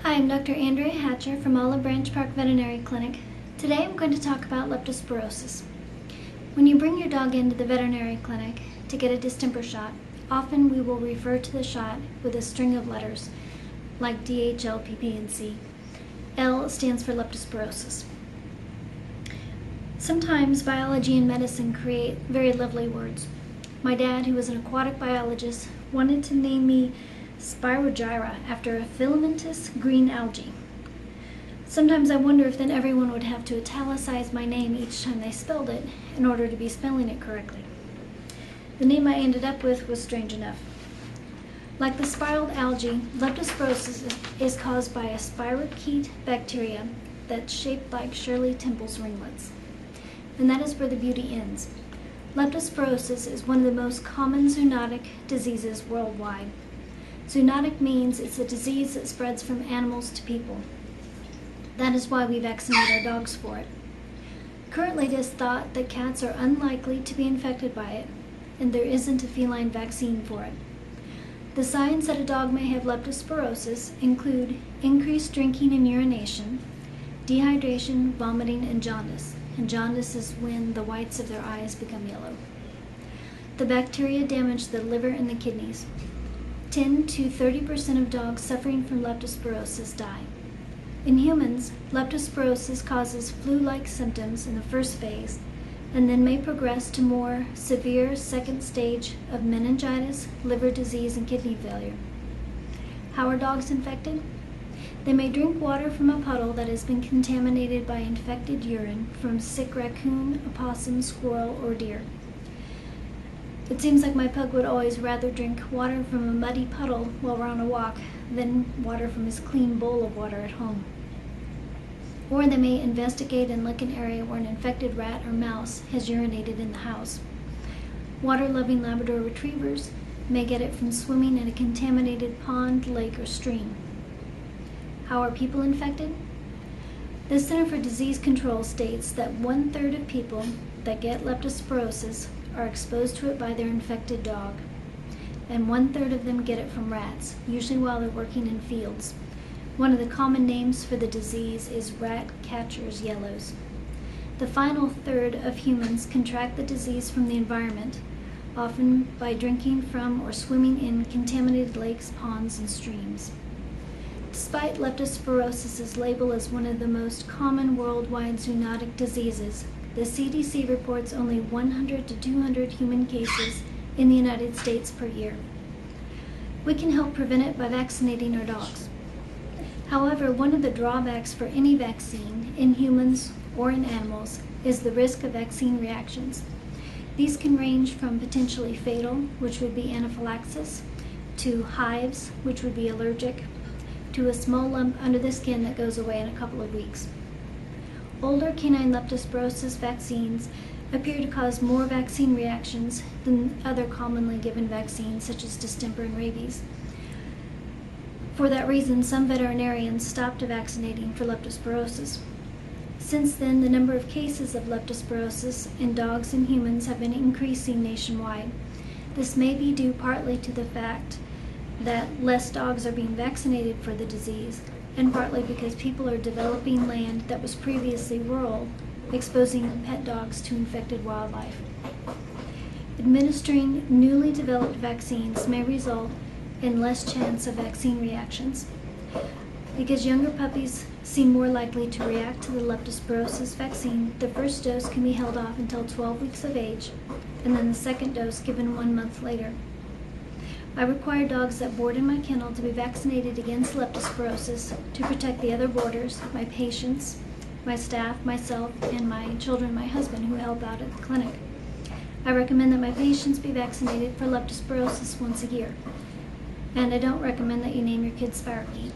Hi, I'm Dr. Anndrea Hatcher from Olive Branch Park Veterinary Clinic. Today I'm going to talk about leptospirosis. When you bring your dog into the veterinary clinic to get a distemper shot, often we will refer to the shot with a string of letters like DHL, PP, and C. L stands for leptospirosis. Sometimes biology and medicine create very lovely words. My dad, who was an aquatic biologist, wanted to name me Spirogyra after a filamentous green algae. Sometimes I wonder if then everyone would have to italicize my name each time they spelled it in order to be spelling it correctly. The name I ended up with was strange enough. Like the spiraled algae, leptospirosis is caused by a spirochete bacteria that's shaped like Shirley Temple's ringlets. And that is where the beauty ends. Leptospirosis is one of the most common zoonotic diseases worldwide. Zoonotic means it's a disease that spreads from animals to people. That is why we vaccinate our dogs for it. Currently, it is thought that cats are unlikely to be infected by it, and there isn't a feline vaccine for it. The signs that a dog may have leptospirosis include increased drinking and urination, dehydration, vomiting, and jaundice. And jaundice is when the whites of their eyes become yellow. The bacteria damage the liver and the kidneys. 10 to 30% of dogs suffering from leptospirosis die. In humans, leptospirosis causes flu-like symptoms in the first phase and then may progress to more severe second stage of meningitis, liver disease, and kidney failure. How are dogs infected? They may drink water from a puddle that has been contaminated by infected urine from sick raccoon, opossum, squirrel, or deer. It seems like my pug would always rather drink water from a muddy puddle while we're on a walk than water from his clean bowl of water at home. Or they may investigate and lick an area where an infected rat or mouse has urinated in the house. Water-loving Labrador retrievers may get it from swimming in a contaminated pond, lake, or stream. How are people infected? The Center for Disease Control states that 1/3 of people that get leptospirosis are exposed to it by their infected dog, and 1/3 of them get it from rats, usually while they're working in fields. One of the common names for the disease is rat catcher's yellows. The final third of humans contract the disease from the environment, often by drinking from or swimming in contaminated lakes, ponds, and streams. Despite leptospirosis's label as one of the most common worldwide zoonotic diseases, the CDC reports only 100 to 200 human cases in the United States per year. We can help prevent it by vaccinating our dogs. However, one of the drawbacks for any vaccine, in humans or in animals, is the risk of vaccine reactions. These can range from potentially fatal, which would be anaphylaxis, to hives, which would be allergic, to a small lump under the skin that goes away in a couple of weeks. Older canine leptospirosis vaccines appear to cause more vaccine reactions than other commonly given vaccines such as distemper and rabies. For that reason, some veterinarians stopped vaccinating for leptospirosis. Since then, the number of cases of leptospirosis in dogs and humans have been increasing nationwide. This may be due partly to the fact that less dogs are being vaccinated for the disease, and partly because people are developing land that was previously rural, exposing pet dogs to infected wildlife. Administering newly developed vaccines may result in less chance of vaccine reactions. Because younger puppies seem more likely to react to the leptospirosis vaccine, the first dose can be held off until 12 weeks of age, and then the second dose given 1 month later. I require dogs that board in my kennel to be vaccinated against leptospirosis to protect the other boarders, my patients, my staff, myself, and my children, my husband, who help out at the clinic. I recommend that my patients be vaccinated for leptospirosis once a year. And I don't recommend that you name your kid Parke.